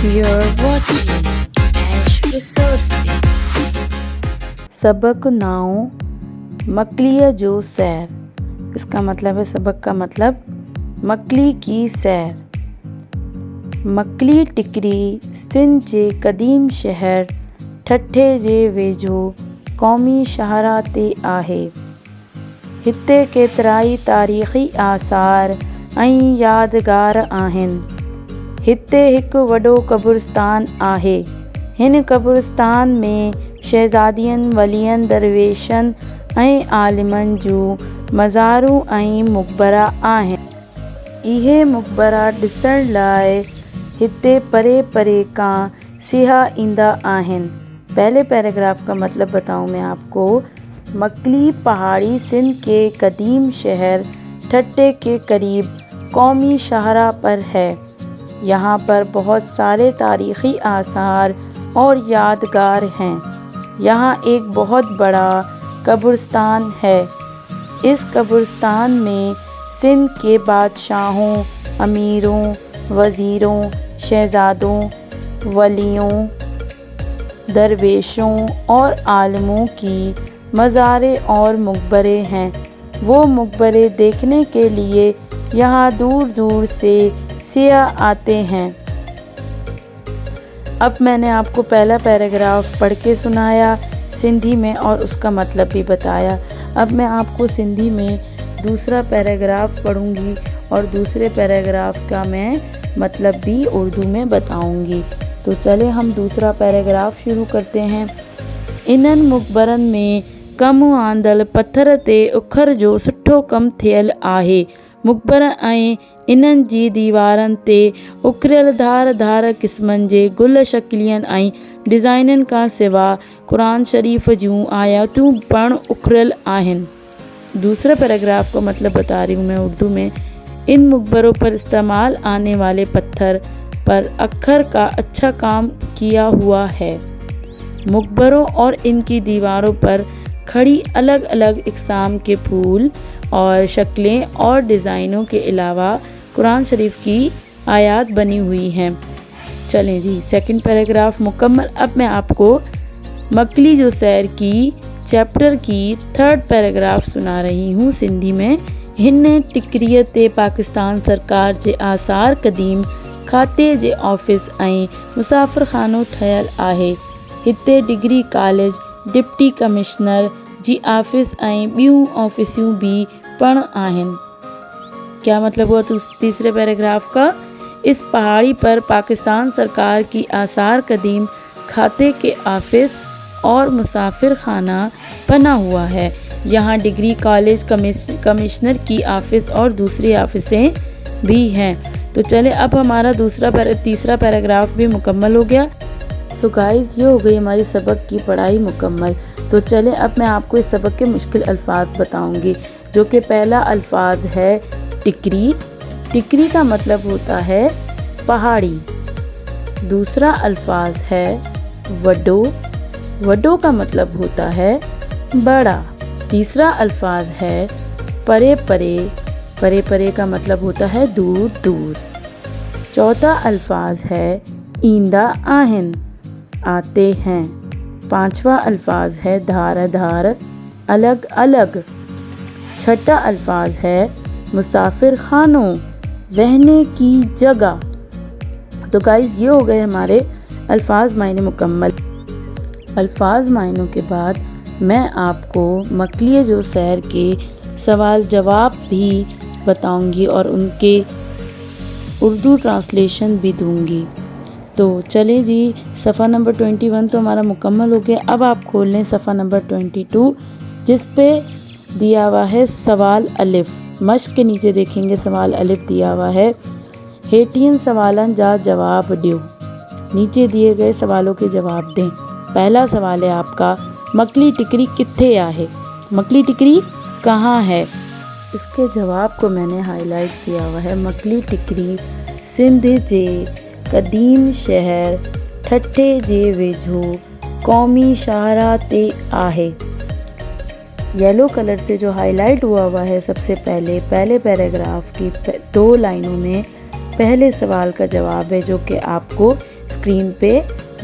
You're watching Ash Resources. सबक now मकलिया जो सैर। इसका मतलब है, सबक का मतलब मकली की सैर। मकली टिकरी सिंध जे क़दीम शहर ठठे जे वेझो क़ौमी शाहरा ते आहे। हिते केतिराई तारीख़ी आसार ऐं यादगार आहिनि। हिते हिकु वॾो क़ब्रिस्तान आहे। हिन क़ब्रिस्तान में शहज़ादियुनि, वलियनि, दरवेशनि ऐं आलिमनि जूं मज़ारूं ऐं मक़बरा आहिनि। इहे मक़बरा ॾिसण लाइ हिते परे परे खां सियाह ईंदा आहिनि। पहले पैराग्राफ का मतलब बताऊं मैं आपको। मकली पहाड़ी सिंध के कदीम शहर ठट्टे के करीब कौमी शाहरा पर है। यहाँ पर बहुत सारे तारीख़ी आसार और यादगार हैं। यहाँ एक बहुत बड़ा कब्रिस्तान है। इस कब्रिस्तान में सिंध के बादशाहों, अमीरों, वज़ीरों, शहज़ादों, वलियों, दरवेशों और आलिमों की मज़ारें और मक़बरे हैं। वो मक़बरे देखने के लिए यहाँ दूर दूर से सियाह आते हैं। अब मैंने आपको पहला पैराग्राफ पढ़ के सुनाया सिंधी में और उसका मतलब भी बताया। अब मैं आपको सिंधी में दूसरा पैराग्राफ पढ़ूंगी और दूसरे पैराग्राफ का मैं मतलब भी उर्दू में बताऊंगी। तो चले हम दूसरा पैराग्राफ शुरू करते हैं। इन्हनि मक़बरनि में कमु आंदल पत्थर ते उखर जो सुठो कमु थियल आहे। मक़बर ऐं इन्हनि जी दीवारनि ते उखरियल धार धार क़िस्मनि जे गुल शकिलियनि ऐं डिज़ाइननि खां सवाइ क़ुरान शरीफ़ जूं आयतूं पिणु उखरियल आहिनि। दूसरा पैराग्राफ का मतलब बता रही हूँ मैं उर्दू में। इन मक़बरों पर इस्तेमाल आने वाले पत्थर पर अक्खर का अच्छा काम किया हुआ है। मक़बरों और इनकी दीवारों पर खड़ी अलग अलग इक़साम के फूल और शक्लें और डिज़ाइनों के अलावा कुरान शरीफ की आयत बनी हुई हैं। चलें जी, सेकंड पैराग्राफ मुकम्मल। अब मैं आपको मकली जो सैर की चैप्टर की थर्ड पैराग्राफ सुना रही हूँ सिंधी में। हिन टिकरीअ ते पाकिस्तान सरकार जे आसार क़दीम खाते जे ऑफिस ऐं मुसाफ़िर खानो ठहियल आहे। हिते डिग्री कॉलेज, डिप्टी कमिश्नर जी ऑफिस ऐं ॿियूं ऑफिसूं भी पण आहिनि। क्या मतलब हुआ तीसरे पैराग्राफ का? इस पहाड़ी पर पाकिस्तान सरकार की आसार कदीम खाते के ऑफिस और मुसाफिर खाना बना हुआ है। यहाँ डिग्री कॉलेज, कमिश्नर की ऑफिस और दूसरी ऑफिसें भी हैं। तो चले अब हमारा तीसरा पैराग्राफ भी मुकम्मल हो गया। सो गाइस, ये हो गई हमारी सबक की पढ़ाई मुकम्मल। तो चले अब मैं आपको इस सबक के मुश्किल अल्फाज बताऊंगी, जो कि पहला अल्फाज है टिकरी। टिकरी का मतलब होता है पहाड़ी। दूसरा अल्फाज है वडो। वडो का मतलब होता है बड़ा। तीसरा अल्फाज है परे परे। परे परे का मतलब होता है दूर दूर। चौथा अल्फाज है ईंदा आहिन, आते हैं। पांचवा अल्फाज है धार धार, अलग अलग। छठा अल्फाज है मुसाफिर खानों, रहने की जगह। तो गाइस, ये हो गए हमारे अल्फाज मायने मुकम्मल। अल्फाज मायनों के बाद मैं आपको मकलिया जो सैर के सवाल जवाब भी बताऊंगी और उनके उर्दू ट्रांसलेशन भी दूंगी। तो चलें जी, सफ़ा नंबर 21 तो हमारा मुकम्मल हो गया। अब आप खोल लें सफ़ा नंबर 22, जिस पे दिया हुआ है सवाल अलिफ। मश्क के नीचे देखेंगे सवाल अलिफ दिया हुआ है। हेठियन सवालन जा जवाब दियो। नीचे दिए गए सवालों के जवाब दें। पहला सवाल है आपका, मकली टिकरी कित्थे आहे? मकली टिकरी कहाँ है? इसके जवाब को मैंने हाईलाइट किया हुआ है। मकली टिकरी सिंध जे कदीम शहर ठट्टे जे वेझो क़ौमी शाहरा ते आहे। येलो कलर से जो हाईलाइट हुआ है सबसे पहले पैराग्राफ की 2 लाइनों में पहले सवाल का जवाब है, जो कि आपको स्क्रीन पे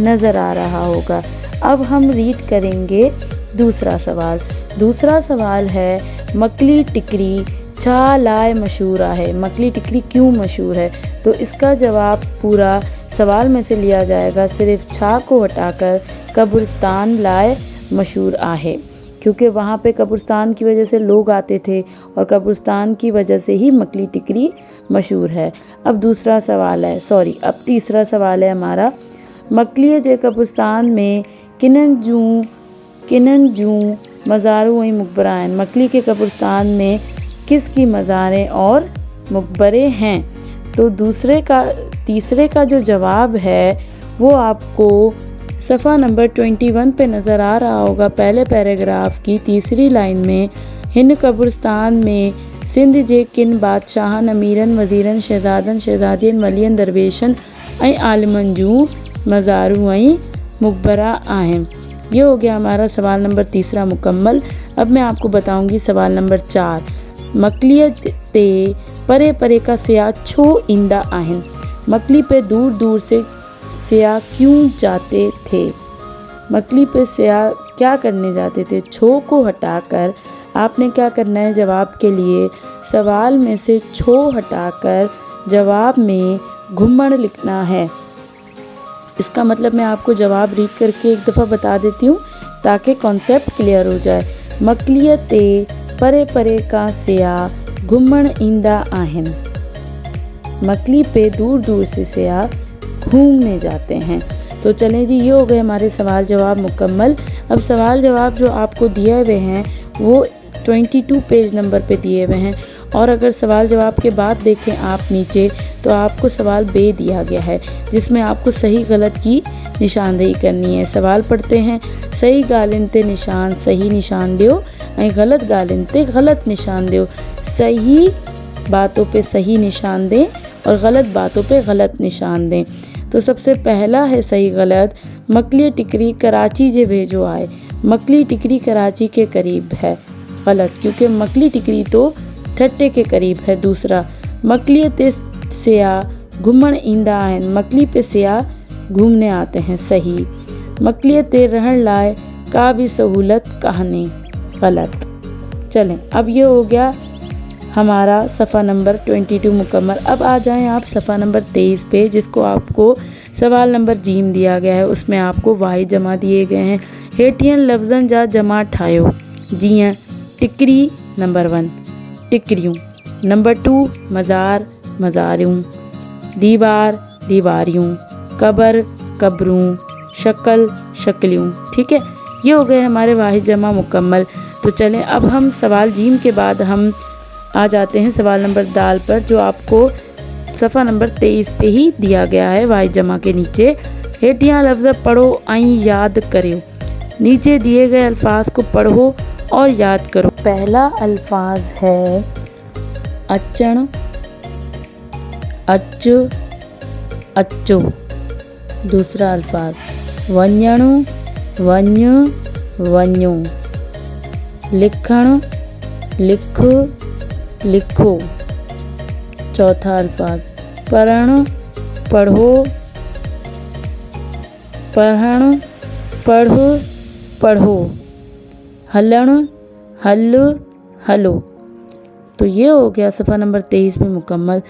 नज़र आ रहा होगा। अब हम रीड करेंगे दूसरा सवाल। दूसरा सवाल है मकली टिकरी छा लाए मशहूर है। मकली टिकरी क्यों मशहूर है? तो इसका जवाब पूरा सवाल में से लिया जाएगा, सिर्फ छा को हटाकर कब्रिस्तान लाए मशहूर आहे, क्योंकि वहाँ पे कब्रिस्तान की वजह से लोग आते थे और कब्रिस्तान की वजह से ही मकली टिकरी मशहूर है। अब अब तीसरा सवाल है हमारा, मकली जे कब्रिस्तान में किनन जूं मज़ारू वहीं मुकबरा हैं। मकली के कब्रिस्तान में किसकी मज़ारें और मुकबरे हैं? तो तीसरे का जो जवाब है वो आपको सफ़ा नंबर 21 पे नज़र आ रहा होगा। पहले पैराग्राफ की तीसरी लाइन में, हिन कब्रिस्तान में सिंध जे किन बादशाहन अमीरन वज़ीरन शहज़ादन शहज़ादियन वलियन दरवेशन ऐं आलिमन जूं मज़ारू ऐं मुकबरा आहिन। ये हो गया हमारा सवाल नंबर तीसरा मुकम्मल। अब मैं आपको बताऊंगी सवाल नंबर 4। मकलीअ ते परे परे का सियाह छो ईंदा आहिन। मकली पे दूर दूर से सियाह क्यों जाते थे? मकली पे सियाह क्या करने जाते थे? छो को हटाकर आपने क्या करना है, जवाब के लिए सवाल में से छो हटाकर जवाब में घुमड़ लिखना है। इसका मतलब मैं आपको जवाब रीड करके एक दफ़ा बता देती हूँ ताकि कॉन्सेप्ट क्लियर हो जाए। मकलीअ ते परे परे का सियाह घुमड़ ईंदा आहिन। मकली पे दूर दूर से सियाह घूमने जाते हैं। तो चलें जी, ये हो गए हमारे सवाल जवाब मुकम्मल। अब सवाल जवाब जो आपको दिए हुए हैं वो 22 पेज नंबर पे दिए हुए हैं, और अगर सवाल जवाब के बाद देखें आप नीचे तो आपको सवाल बे दिया गया है जिसमें आपको सही गलत की निशानदेही करनी है। सवाल पढ़ते हैं, सही गालिन ते निशान सही निशान दियो ऐं गलत गालिन ते गलत निशान दियो। सही बातों पे सही निशान दें और गलत बातों पे गलत निशान दें। तो सबसे पहला है सही गलत, मकली टिकरी कराची जे भेजो आए। मकली टिकरी कराची के करीब है, गलत, क्योंकि मकली टिकरी तो ठट्टे के करीब है। दूसरा, मकली ते सियाह घुमण ईंदा आहिनि। मकली पे सियाह घूमने आते हैं, सही। मकली ते रहण लाए का भी सहूलत कहानी, गलत। चलें, अब ये हो गया हमारा सफ़ा नंबर 22 मुकम्मल। अब आ जाएं आप सफ़ा नंबर 23 पे, जिसको आपको सवाल नंबर जीम दिया गया है। उसमें आपको वाहिद जमा दिए गए हैं। हेठियन लफ्ज़न जा जमा ठाहियो, जीअं टिकरी नंबर 1 टिकरियूं, नंबर 2 मज़ार मज़ारियूं, दीवार दीवारियूं, कब्र कब्रूं, शक्ल शक्लियूं। ठीक है, ये हो गए हमारे वाहिद जमा मुकम्मल। तो चलें, अब हम सवाल जीम के बाद हम आ जाते हैं सवाल नंबर दाल पर, जो आपको सफ़ा नंबर 23 पे ही दिया गया है वाहिद जमा के नीचे। हेठियां लफ्ज़ पढ़ो ऐं याद करियो। नीचे दिए गए अल्फाज को पढ़ो और याद करो। पहला अल्फाज है अचण, अच, अचो। दूसरा अल्फाज वञण, वञ, वञो। लिखण, लिख, लिखो। चौथा अल्फाज पढ़ण, पढ़ो, पढ़ण, पढ़, पढ़ो। हलण, हल, हलो। तो ये हो गया सफ़ा नंबर 23 में मुकम्मल।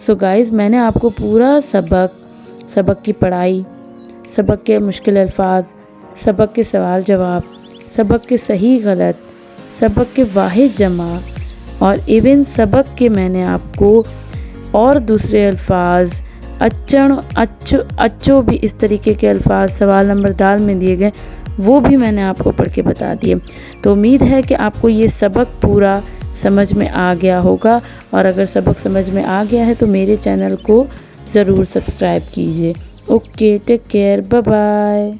सो गाइस, मैंने आपको पूरा सबक की पढ़ाई, सबक के मुश्किल अल्फाज, सबक के सवाल जवाब, सबक के सही गलत, सबक के वाहिद जमा और इवन सबक के मैंने आपको और दूसरे अल्फाज अचण, अच, अचो भी इस तरीके के अल्फाज सवाल नंबर दाल में दिए गए, वो भी मैंने आपको पढ़ के बता दिए। तो उम्मीद है कि आपको ये सबक पूरा समझ में आ गया होगा, और अगर सबक समझ में आ गया है तो मेरे चैनल को ज़रूर सब्सक्राइब कीजिए। Okay, take care, bye bye.